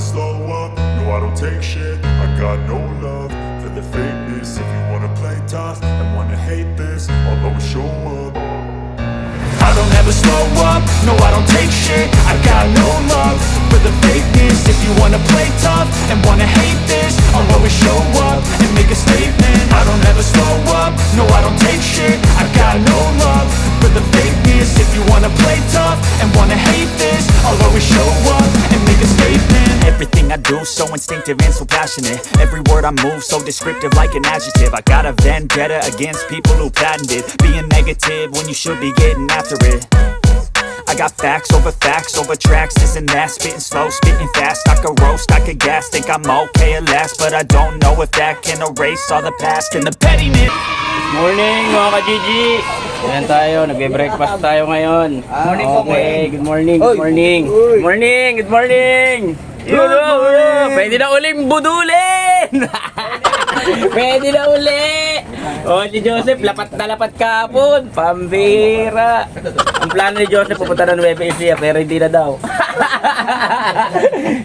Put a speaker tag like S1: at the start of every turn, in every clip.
S1: slow up, no I don't take shit. I got no love for the fakeness. If you wanna play tough and wanna hate this, I'll always show up. I don't ever slow up, no I don't take shit. I got no love for the fakeness. If you wanna play tough and wanna hate this, I'll always show up and make a statement. I don't ever slow up, no I don't take shit. I got no love for the fakeness. If you wanna play tough and wanna hate this, I'll always show up and make a statement. Everything I do so instinctive and so passionate. Every word I move so descriptive like an adjective. I got a vendetta against people who patented being negative when you should be getting after it. I got facts over tracks, this and that. Spitting slow, spitting fast. I could roast, I could gas. Think I'm okay at last, but I don't know if that can erase all the past and the pettiness.
S2: Morning mga ka-Gigi! Ayan tayo, nagbe-breakfast tayo ngayon.
S3: Morning po,
S2: Okay, good morning, good morning. Good morning, good morning! Good morning! Pwede na uling budulin! Pwede na uli! O, si Joseph, lapat na lapat kahapon. Pambira! Ang plano ni Joseph, pupunta na Nueva Ecija, pero hindi na daw.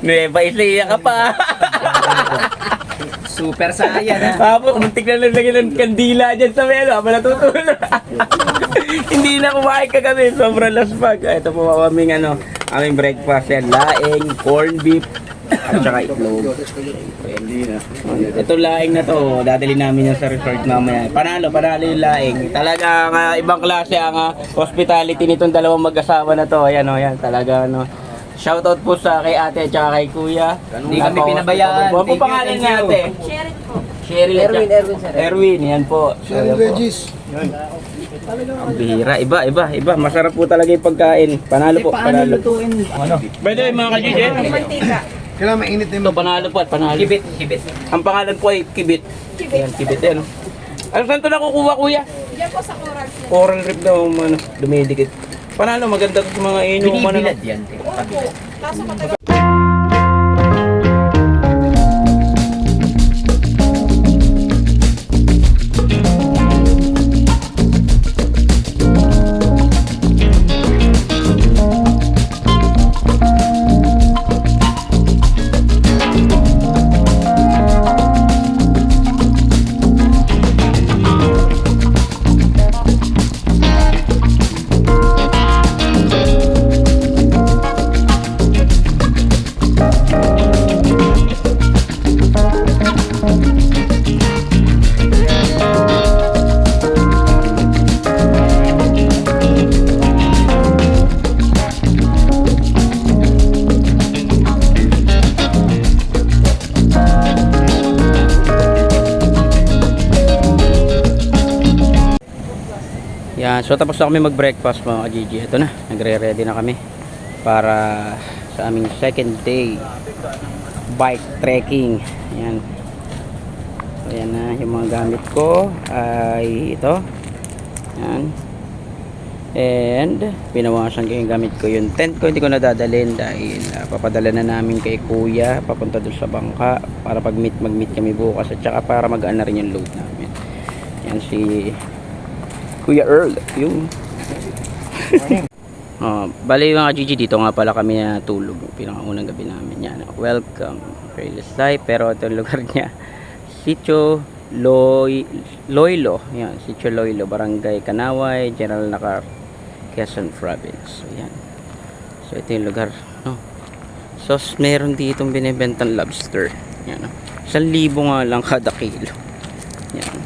S2: Nueva Ecija ka pa!
S3: Super saya na.
S2: Tapos, muntik na nalagyan ng kandila dyan sa melo. Habang natutulog. Hindi na kumain kagabi. Sobrang laspag. Ito po aming aming breakfast yan. Laing, corned beef, at saka itlog. Ito laing na to. Dadali namin yan sa resort mamaya. Panalo yung laing. Talaga ibang klase ang hospitality nitong dalawang mag-asawa na to. Ayan o, yan. Talaga shoutout po sa kay ate at saka kay kuya.
S3: Hindi kami pinabayaan.
S2: Ano po pangalan niya ate?
S4: Sheryl po.
S2: Sheryl.
S3: Erwin, sir.
S2: Erwin, yan po.
S5: Sheryl Regis.
S2: Ang bihira, iba. Masarap po talaga yung pagkain. Panalo po, panalo. By the way, mga ka-GJ,
S4: Mantika.
S5: Kailangan mainit na
S2: ito panalo po at panalo.
S3: Kibit.
S2: Ang pangalan po ay Kibit.
S4: Kibit.
S2: Ayan, Kibit yan. Ano saan ito nakukuha, kuya?
S4: Diyan po sa Coral po.
S2: Coral Reef daw, dumidikit. Panalo, maganda sa mga inyong
S3: Binibilad yan.
S4: Opo. Kaso matagal.
S2: Yan, so tapos na kami mag-breakfast mga ka-GG. Ito na, nagre-ready na kami para sa aming second day bike trekking. Yan. So yan na, yung mga gamit ko ay ito. Yan. And pinawasan ko yung gamit ko. Yung tent ko hindi ko nadadalhin dahil papadala na namin kay kuya papunta doon sa bangka para pag mag-meet kami bukas at saka para magaan na rin yung load namin. Yan si Kuya Earl, yung bali mga GG, dito nga pala kami natulog pinakaunang gabi namin. Yan, welcome Fearless Life. Pero ito yung lugar niya, Sitio Loilo. Yan, Sitio Loilo, Barangay Kanaway, General Nakar, Quezon Province. So yan, so ito yung lugar, no? So meron ditong binibentang lobster. Yan, 1,000 nga lang kada kilo. Yan,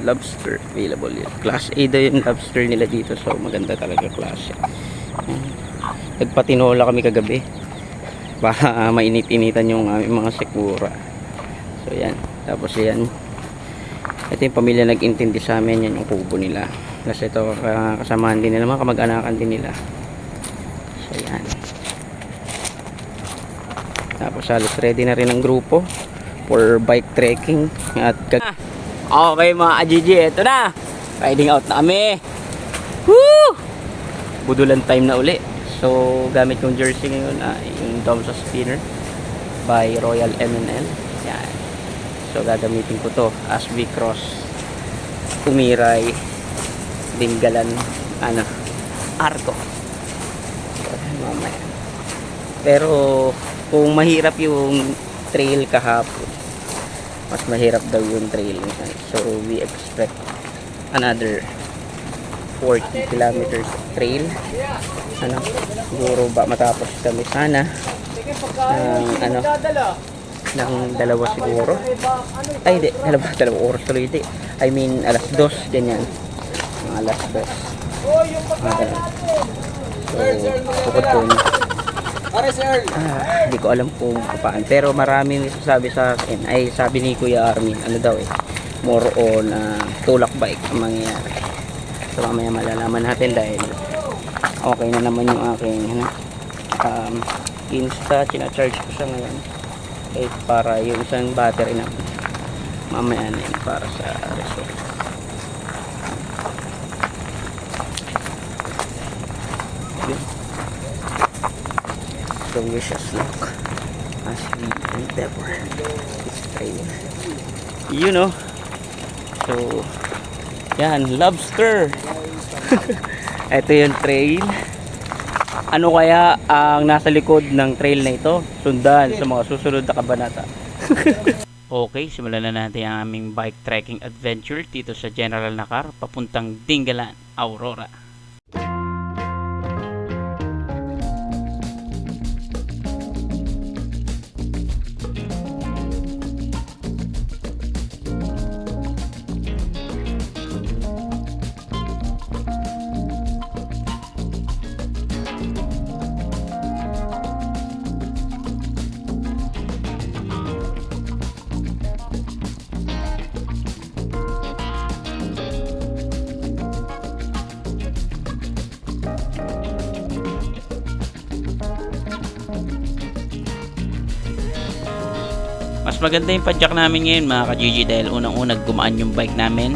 S2: lobster available yun. Class A daw yung lobster nila dito, so maganda talaga klase. Nagpatinola kami kagabi para mainit-initan yung aming mga sekura. So yan, tapos yan, ito yung pamilya nag-intindi sa amin. Yan yung kubo nila kasi ito kasamahan din nila, mga kamag-anakan din nila. So yan, tapos halos ready na rin ang grupo for bike trekking at okay mga ka-GG, ito na, riding out na kami. Woo! Budulan time na uli. So gamit kong jersey ngayon yung Domsa Spinner by Royal MNL. Yan. So gagamitin ko to as we cross Umiray, Dingalan, Arco. So, mamaya Pero kung mahirap yung trail kahapon, mas mahirap daw yung trail ngayon. So we expect another 40 kilometers trail. Siguro ba matapos kami sana ng dalawa siguro. Ay hindi, dalawa oras tuloy, hindi. I mean alas 2 ganyan. Mga alas 2. Mga ganun. So bukod dun, hindi ko alam kung paano, pero marami nagsasabi sa akin, ay sabi ni Kuya Armin, ano daw more on tulak bike ang mangyayari. So mamaya malalaman natin dahil okay na naman yung aking Insta, charge ko siya ngayon para yung isang battery na mamaya na yun para sa result. So wish us luck as we endeavor this trail. You know, so yan, lobster. Ito yung trail. Ano kaya ang nasa likod ng trail na ito? Sundan sa mga susunod na kabanata. Okay, simulan na natin ang aming bike trekking adventure dito sa General Nakar papuntang Dingalan, Aurora. Mas maganda yung padyak namin ngayon mga ka-GG dahil unang-unang gumaan yung bike namin.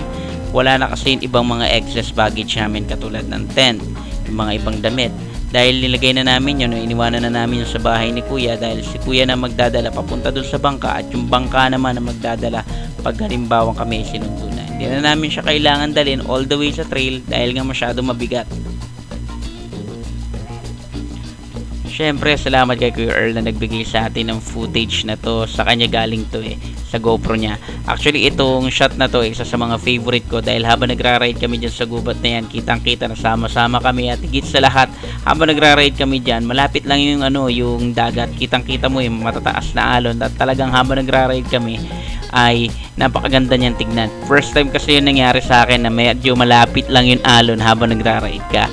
S2: Wala na kasi yung ibang mga excess baggage namin katulad ng tent, yung mga ibang damit. Dahil nilagay na namin yun, iniwanan na namin yun sa bahay ni Kuya dahil si Kuya na magdadala papunta dun sa bangka at yung bangka naman na magdadala pag halimbawa kami sinundo na. Hindi na namin siya kailangan dalhin all the way sa trail dahil nga masyado mabigat. Syempre, salamat kay Kuya Earl na nagbigay sa atin ng footage na to. Sa kanya galing to sa GoPro niya. Actually, itong shot na to isa sa mga favorite ko dahil habang nagra-ride kami dyan sa gubat na yan, kitang-kita na sama-sama kami at higit sa lahat, habang nagra-ride kami dyan, malapit lang yung yung dagat. Kitang-kita mo yung matataas na alon at talagang habang nagra-ride kami ay napakaganda niyan tignan. First time kasi yun nangyari sa akin na medyo malapit lang yung alon habang nagra-ride ka.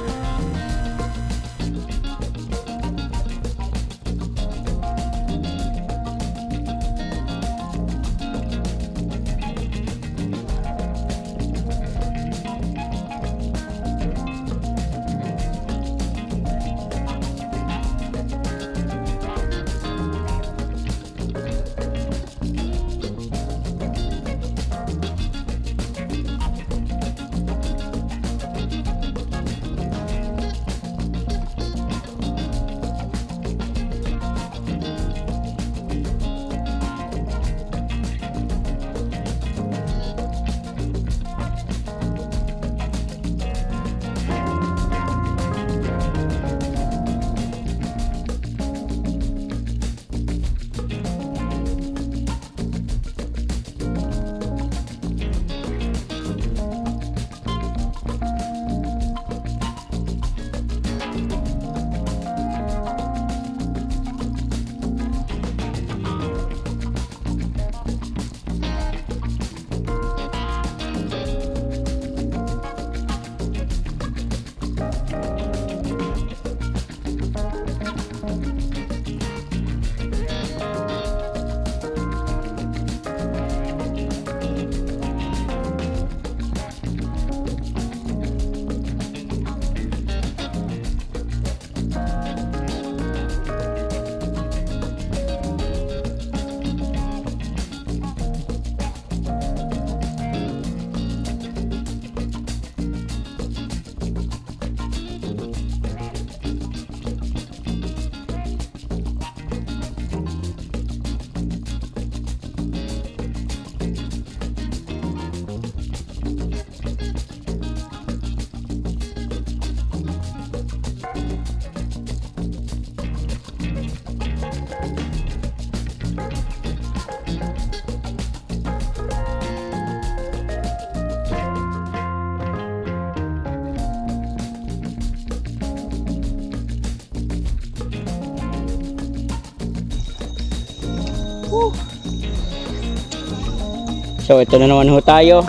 S2: So ito na naman ho tayo.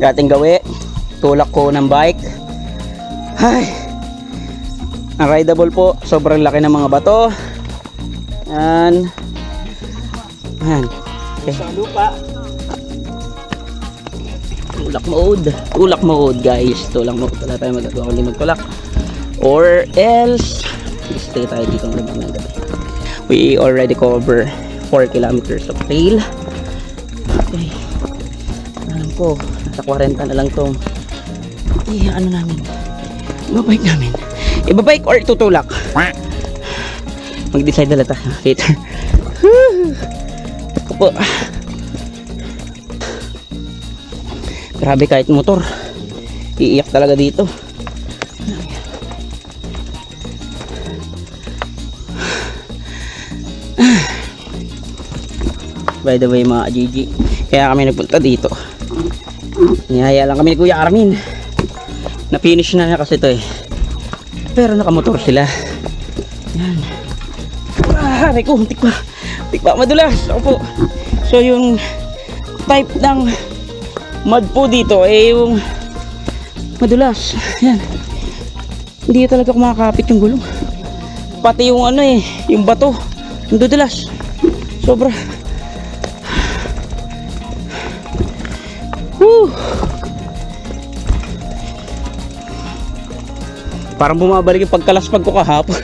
S2: Dating gawi. Tulak ko ng bike. Ay. Ang rideable po. Sobrang laki ng mga bato. Yan. Yan. Okay.
S3: Sa lupa.
S2: Tulak mode. Tulak mode guys. Tulak mode. Wala tayo magagawa kundi magtulak. Or else stay tayo dito ng gabi. We already cover 4 kilometers of trail. Okay. Alam ko, nasa 40 na lang tong ano namin. Ibabike namin. Ibabike or tutulak? Mag-decide na lang tayo later. Ako po. Grabe, kahit motor iiyak talaga dito. By the way mga GG, kaya kami nagpunta dito. Niyaya lang kami ni Kuya Armin. Na-finish na kasi ito eh. Pero nakamotor sila. Yan. Aray ko, tik pa madulas. Ako po. So yung type ng mud po dito eh yung madulas. Yan. Hindi talaga kumakapit yung gulong. Pati yung ano eh, yung bato. Yung dudulas. Sobra. Parang bumabalik yung pagkalaspag ko kahapon.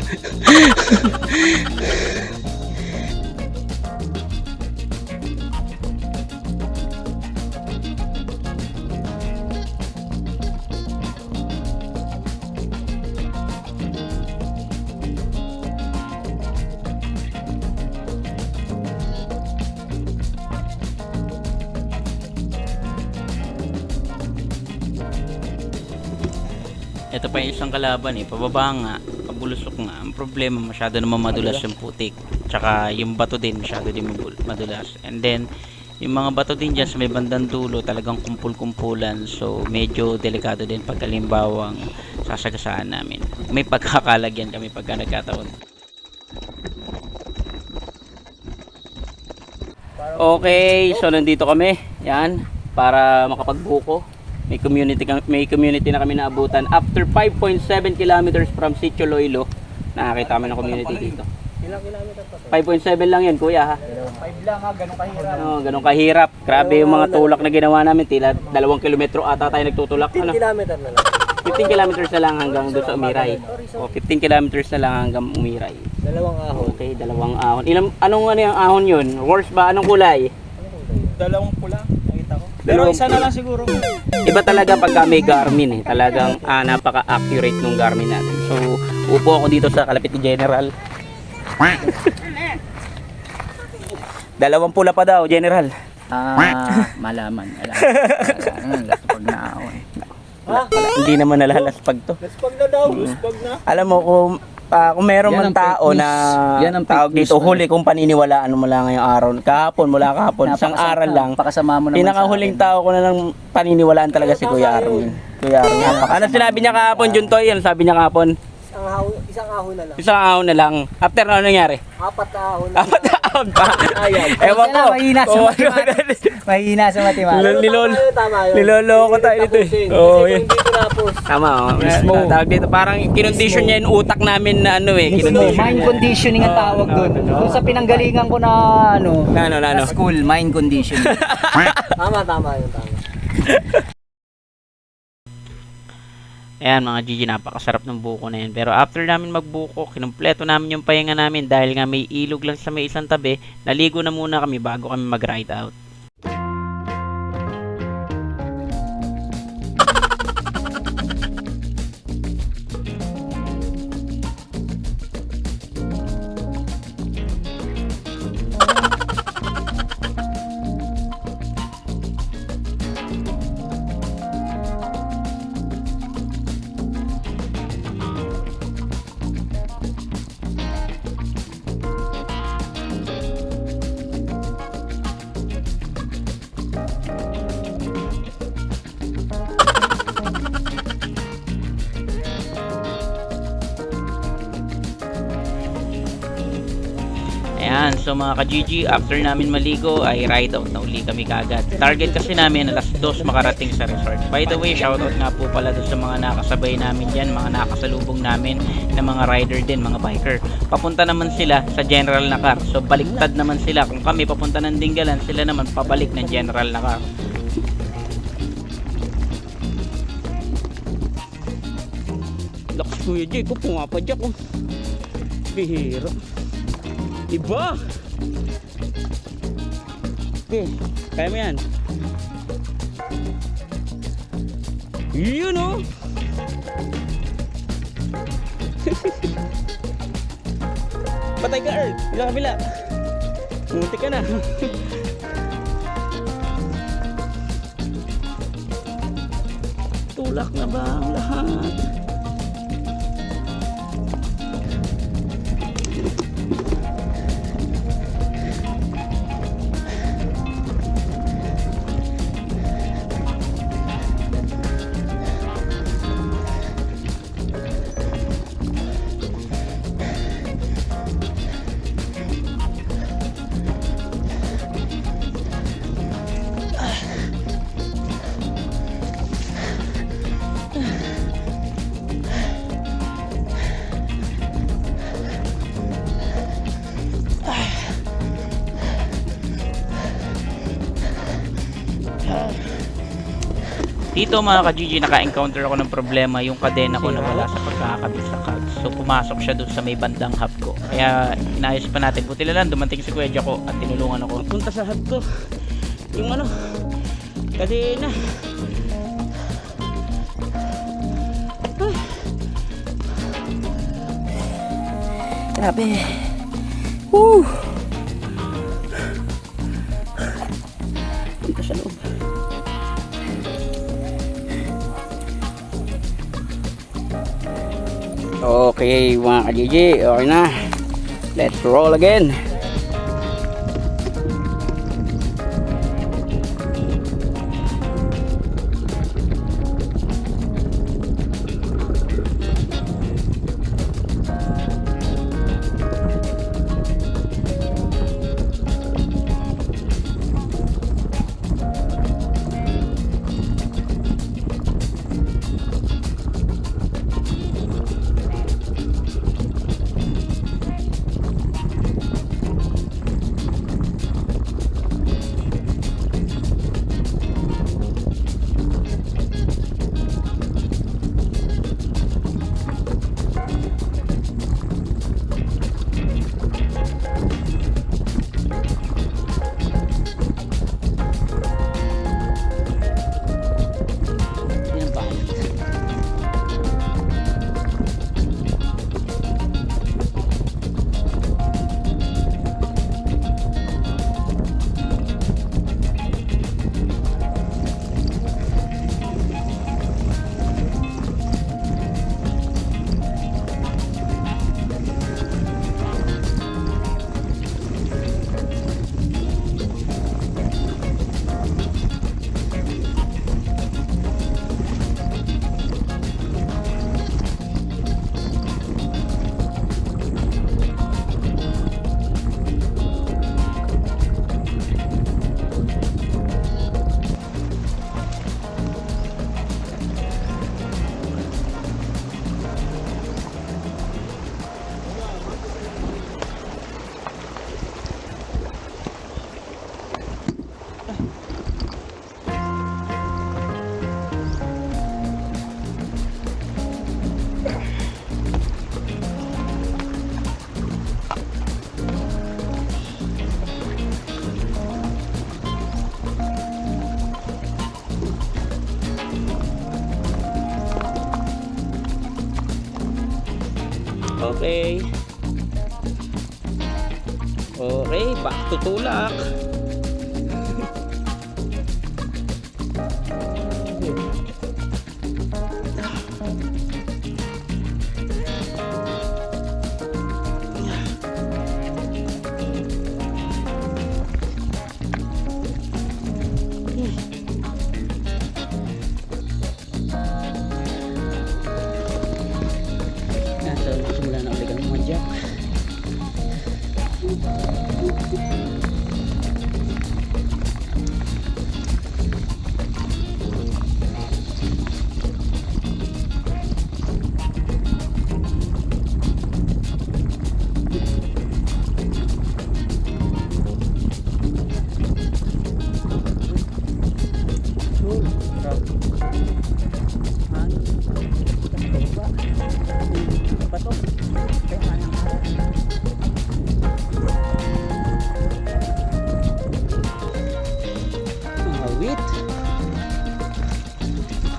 S2: Ito pa yung isang kalaban eh, pababa nga, pabulusok nga. Ang problema, masyado naman madulas yung putik. Tsaka yung bato din, masyado din madulas. And then, yung mga bato din dyan sa may bandang dulo, talagang kumpul-kumpulan. So, medyo delikado din pag halimbawang sasagasaan namin. May pagkakalagyan kami pagka nagkataon. Okay, so nandito kami. Yan, para makapagbuko. May community na kami naabutan after 5.7 kilometers from Sitio Loilo. Nakakita kami ng community dito.
S3: Ilang kilometer pa?
S2: 5.7 lang yan kuya ha.
S3: 5 lang ha, ganun kahirap.
S2: Ganun kahirap. Grabe yung mga tulak na ginawa namin. Tila 2 kilometro ata tayo nagtutulak.
S3: 15 kilometer na lang.
S2: 15 kilometers na lang hanggang doon sa Umiray. O 15 kilometers na lang hanggang Umiray.
S3: 2 ahon.
S2: Okay, 2 ahon. Anong yung ahon yun? Horse ba? Anong kulay?
S3: 2 pula, nakita ko. Pero isa na lang siguro.
S2: Iba talaga pagka may Garmin eh. Talagang napaka-accurate nung Garmin natin. So, upo ako dito sa kalapit ni General. 2 pula pa daw, General.
S3: Malaman. Pag naaway.
S2: Hindi naman nalalaspag to.
S3: Laspag na daw, laspag na.
S2: Alam mo, kung meron
S3: Yan
S2: man
S3: ang
S2: tao
S3: fake news.
S2: na
S3: Yan ang fake
S2: tawag
S3: news,
S2: dito, huli kong paniniwalaan mo lang ngayong araw. Mula kahapon, isang aral lang.
S3: Pakasama mo naman
S2: Pinakahuling tao ko na lang paniniwalaan talaga si Kuya Armin. Kuya Armin. Ano sinabi niya kahapon, Juntoy? Ano sabi niya kahapon?
S3: Isang ahon na lang.
S2: Isang ahon na lang. After na ano nangyari?
S3: 4 ahon.
S2: 4 ahon pa. Ewan ko.
S3: Mahina sa mathematics. Mahina sa mathematics.
S2: Niloloko tayo dito eh. Oo, yun.
S3: Dito napos.
S2: Tama oh.
S3: Mismo.
S2: Tawag dito, parang kinondisyon niya yung utak namin na ano eh.
S3: Mind conditioning ang tawag doon. Doon sa pinanggalingan ko na ano,
S2: Na
S3: school, mind conditioning. Tama yun, tama.
S2: Ayan mga GG, napakasarap ng buko na yan. Pero after namin magbuko, kinumpleto namin yung pahinga namin dahil nga may ilog lang sa may isang tabi. Naligo na muna kami bago kami mag-ride out. Ayan, so mga ka-GG, after namin maligo ay ride out na uli kami kagad. Target kasi namin alas 2 makarating sa resort. By the way, shoutout nga po pala doon sa mga nakasabay namin dyan, mga nakasalubong namin na mga rider din, mga biker. Papunta naman sila sa general na car. So baliktad naman sila. Kung kami papunta ng Dingalan, sila naman pabalik ng general na car. Lakas Kuya Jay ko, pumapadyak ko. Bihira. Iba! Okay, kaya mo yan. Yun o! Patay ka, Earl! Bila kabila! Munti ka na! Tulak na ba ang lahat? Dito mga ka-GG, naka-encounter ako ng problema, yung kadena ko nawala sa pagkakabit sa cogs. So pumasok siya dun sa may bandang hub ko. Kaya inayos pa natin. Buti na lang dumating si Kuya Jaco at tinulungan ako. Punta sa hub ko. Yung ano, kadena. Grabe. Woo! Punta sa loob. Okay mga ka-GG, okay na. Let's roll again. Okay. Okay, back to tulak. Awit.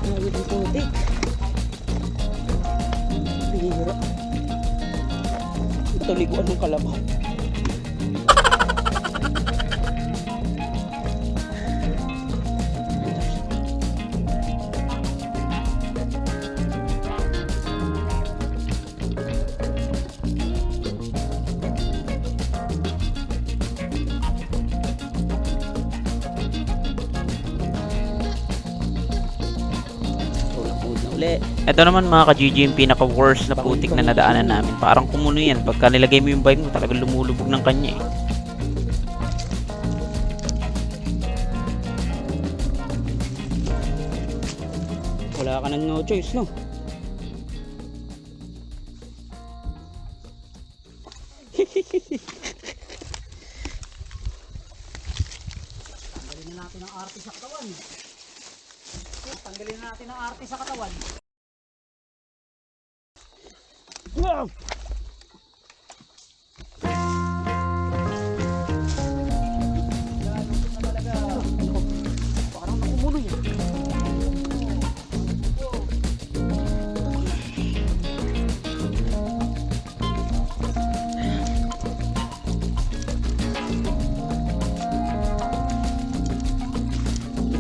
S2: Awit ang putik. Bihira. Ito liguan ng kalabaw.
S5: Ito naman mga ka-GG yung pinaka-worst na putik na nadaanan namin. Parang kumuno yan. Pagka nilagay mo yung bike mo, talagang lumulubog ng kanya eh.
S2: Wala ka nang no choice, no? Tanggalin na natin ang arte sa katawan. Tanggalin na natin ang arte sa katawan. Wow! Parang nakumuloy eh.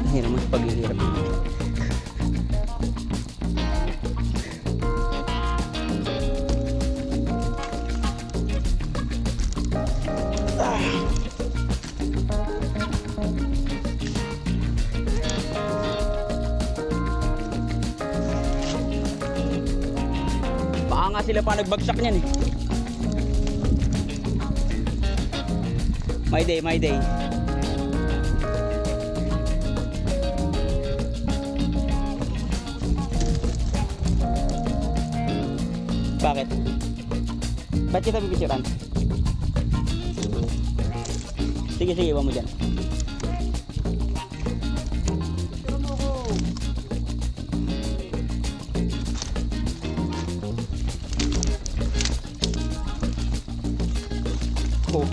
S2: Hirap mas paghihirap. Baka nga sila pa nagbagsak niyan eh. My day, my day. Bakit? Ba't kita bibisiran? Sige, sige, iwan mo dyan. Oh.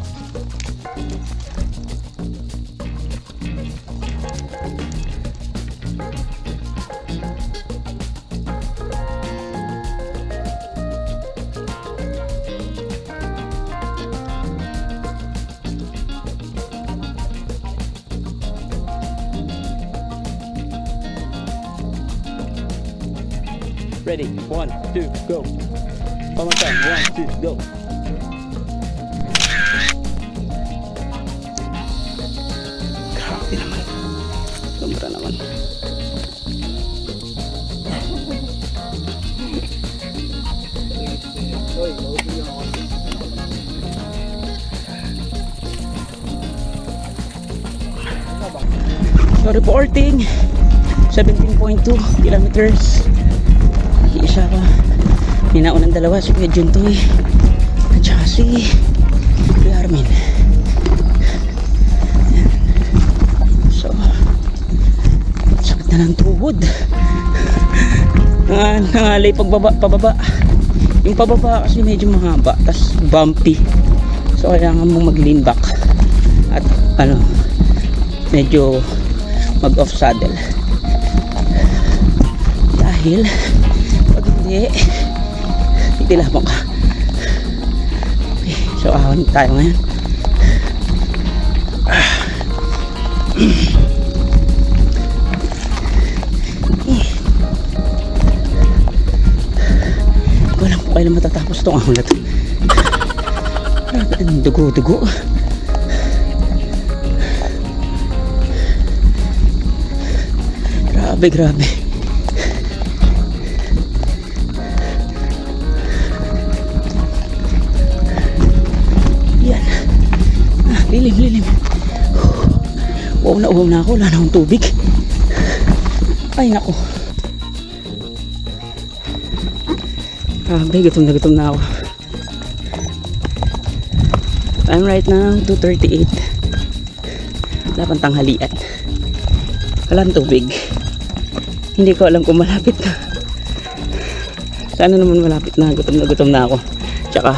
S2: Ready? 1, 2, go. One more time. 1, 2, go. Grabe naman. Sobra naman. So reporting 17.2 kilometers. Isa pa. Ninaunang dalawa si Kuya Juntoy at saka si Armin. So sakit na ng tuhod. Nangalay pababa. Yung pababa kasi medyo mahaba, tas bumpy, so kailangan mo mag lean back at medyo mag off saddle dahil hindi lamang ka. Okay, so ahon tayo ngayon. Walang po kailan matatapos itong ahon na ito. Dugo. Grabe. Yan. Lilim. Wow na ako. Wala na akong tubig. Ay, nako. Grabe, gutom na ako. Time right now, 2:38. Wala pang tanghalian. Walang tubig. Hindi ko alam kung malapit na. Sana naman malapit na. Gutom na ako. Tsaka,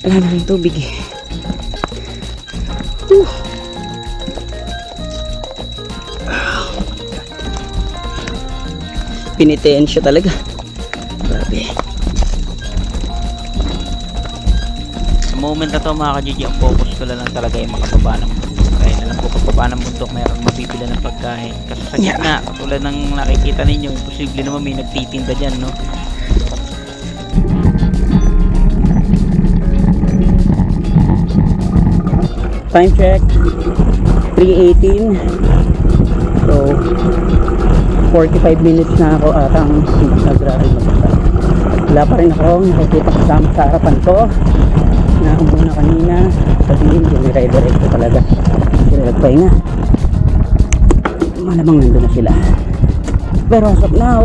S2: wala na rin tubig eh. Pinitensya talaga. Grabe.
S5: Sa moment na to mga ka-GG, ang focus ko lang talaga yung makababa ng bundok. Kaya alam ko pagbaba ng bundok mayroon mabibila ng pagkain. Kasi sa gitna, katulad ng nakikita ninyo, imposible naman may nagtitinda dyan, no?
S2: Time check 3:18. So 45 minutes na ako atang nag-ride magpunta. Wala pa rin akong nakikita kasama sa harapan ko na umuna kanina. Sabihin dire-diretso talaga sila nagpahinga. Malamang nandun na sila. Pero as of now,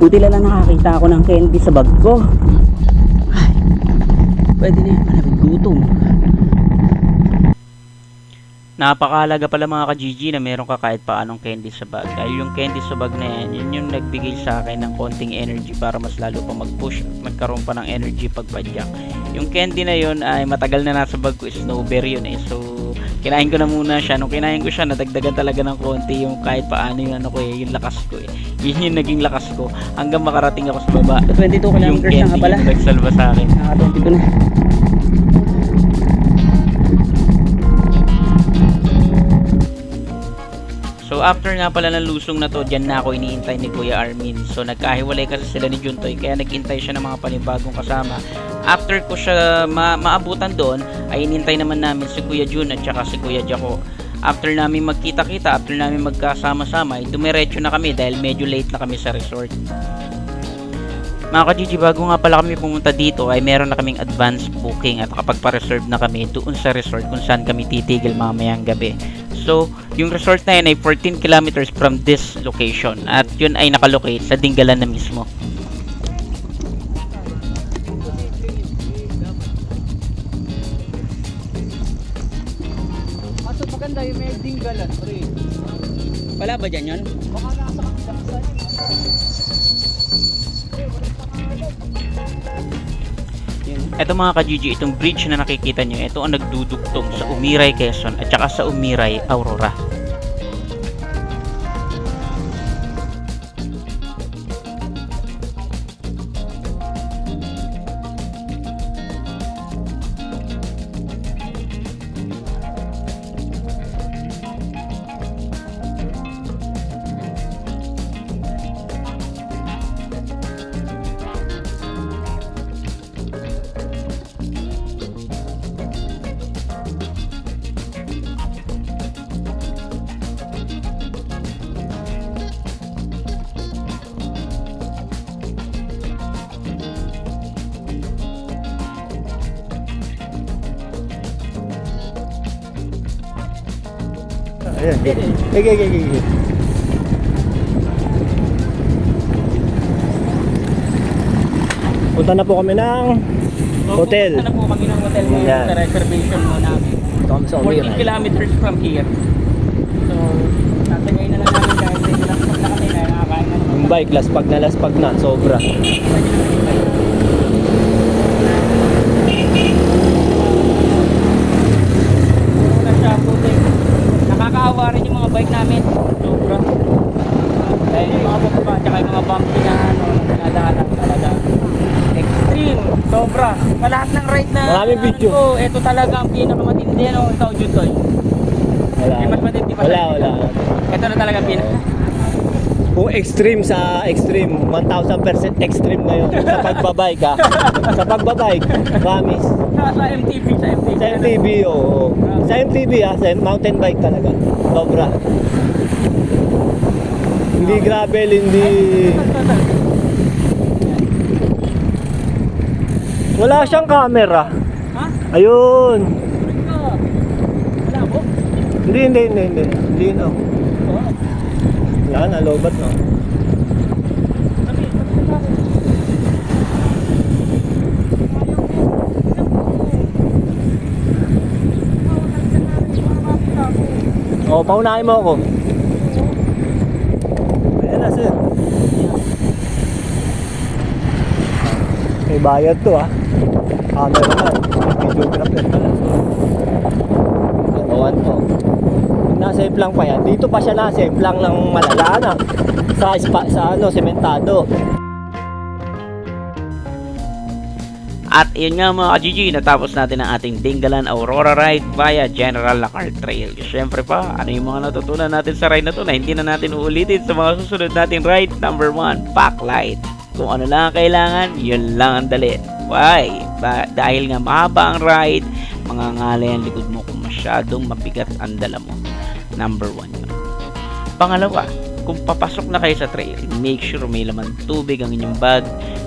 S2: buti lang nakakita ako ng candy sa bag ko. Ay, pwede na yan, malamig gutom.
S5: Napakahalaga pala mga ka-GG na meron ka kahit paanong candy sa bag. Dahil yung candy sa bag na yan, yun yung nagbigay sa akin ng konting energy para mas lalo pa mag-push at magkaroon pa ng energy pagpadyak. Yung candy na yun ay matagal na nasa bag ko, snowberry yun eh. So, kinain ko na muna siya. Nung kinain ko siya, nadagdagan talaga ng konti yung kahit paano yung ano ko eh, yung lakas ko eh. Yun yung naging lakas ko hanggang makarating ako sa baba.
S2: 22
S5: Yung
S2: kilometers na nga
S5: candy
S2: pala.
S5: yung nagsalba sa akin.
S2: Nakaka-22 na.
S5: So after nga pala ng lusong na to, dyan na ako iniintay ni Kuya Armin. So nagkahiwalay kasi sila ni Juntoy, kaya nagintay siya ng mga panibagong kasama. After ko siya maabutan doon, ay inintay naman namin si Kuya Jun at saka si Kuya Jaco. After namin magkita-kita, after namin magkasama-sama, ay dumiretso na kami dahil medyo late na kami sa resort. Mga ka-GG, bago nga pala kami pumunta dito ay meron na kaming advance booking at kapag-pa-reserve na kami doon sa resort kung saan kami titigil mamayang gabi. So, yung resort na yun ay 14 kilometers from this location at yun ay nakalocate sa Dingalan na mismo.
S3: Kaso maganda yung may Dingalan, pre.
S2: Wala ba dyan yun?
S3: Baka nasa kapitang
S5: Ito mga ka-GG, itong bridge na nakikita nyo, ito ang nagdudugtong sa Umiray, Quezon at saka sa Umiray, Aurora.
S6: Ayan. Okay. Punta na po kami ng hotel.
S5: Punta na po kami ng hotel ngayon
S6: Yan.
S5: sa reservation mo namin.
S6: Kami sa
S5: 14 kilometers from here. So, tatagay na lang namin dahil medyo laspag na kami dahil nakakain na naman.
S6: Yung bike, laspag na, sobra.
S5: Una siya, putik. Nakakaawa rin yung mga bike namin. Sobra. Dahil yung mga bumaba, tsaka yung mga bumpy na ano, nadaanan talaga. Extreme. Sobra. Sa lahat ng ride na
S6: Maraming video.
S5: ko, ito talaga ang pinakamatindi. Ano, ikaw, Juntoy.
S6: Wala.
S5: May mas matindi pa
S6: Wala.
S5: Ito na talaga pinaka.
S6: Kung extreme sa extreme, 1000% extreme na yun. Sa pagbabike ha. Sa pagbabike, promise.
S5: Sa MTB.
S6: Sa MTB, oo. Sa MTB ha, sa mountain bike talaga. Sobra. Hindi gravel, hindi... Wala siyang camera.
S5: Ha?
S6: Ayun. Hindi na. Wala na, lobat na. Oo, paunahin mo ako. Ayan na, sir. May bayad to, ah. Cameraman, videographer pala. Gawan to. Nasa lang pa yan. Dito pa siya nasa lang ng malala na. Sa sementado.
S5: At yun nga mga ka-GG, natapos natin ang ating Dingalan Aurora Ride via General Lacar Trail. Siyempre pa, ano yung mga natutunan natin sa ride na to na hindi na natin uulitin sa mga susunod nating ride? Number 1, backlight. Kung ano lang ang kailangan, yun lang ang dali. Why? Dahil nga mahaba ang ride, mangangalay ang likod mo kung masyadong mabigat ang dala mo. Number 1 yun. Pangalawa, kung papasok na kayo sa trail, make sure may laman tubig ang inyong bag,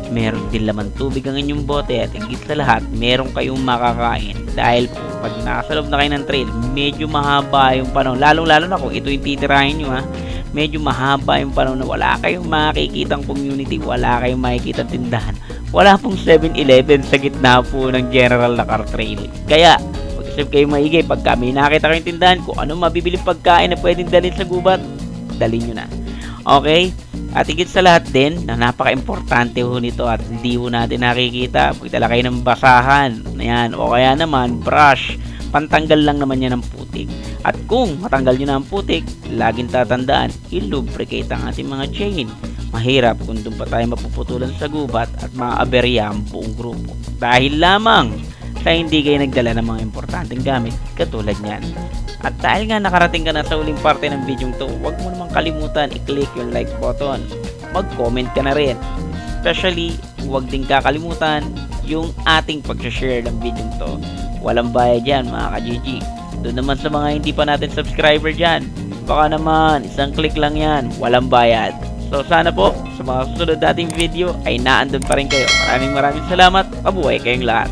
S5: meron din laman tubig ang inyong bote, at higit sa lahat, meron kayong makakain. Dahil po, pag nasa loob na kayo ng trail, medyo mahaba yung panahon, lalong-lalo na kung ito yung titirahin nyo, ha, medyo mahaba yung panahon na wala kayong makikitang community, wala kayong makikitang tindahan, wala pong 7-Eleven sa gitna po ng General Lacar Trail. Kaya, mag-isip kayo maigi, pagka may nakita kayong tindahan, kung ano mabibili pagkain na pwedeng dalhin sa gubat, dalhin nyo na. Okay? At higit sa lahat din, na napaka-importante ho nito at hindi ho natin nakikita, pagdala kayo ng basahan, ayan, o kaya naman brush, pantanggal lang naman yan ng putik. At kung matanggal nyo na ang putik, laging tatandaan, i-lubricate ang ating mga chain. Mahirap kung doon pa tayo mapuputulan sa gubat at maaberya ang buong grupo. Dahil lamang sa hindi kayo nagdala ng mga importanteng gamit katulad nyan. At dahil nga nakarating ka na sa uling parte ng video to, huwag mo namang kalimutan i-click yung like button. Mag-comment ka na rin. Especially, huwag din kakalimutan yung ating pag-share ng video to. Walang bayad dyan mga ka-GG. Doon naman sa mga hindi pa natin subscriber dyan, baka naman isang click lang yan, walang bayad. So sana po sa mga susunod nating video ay naandun pa rin kayo. Maraming salamat. Mabuhay kayong lahat.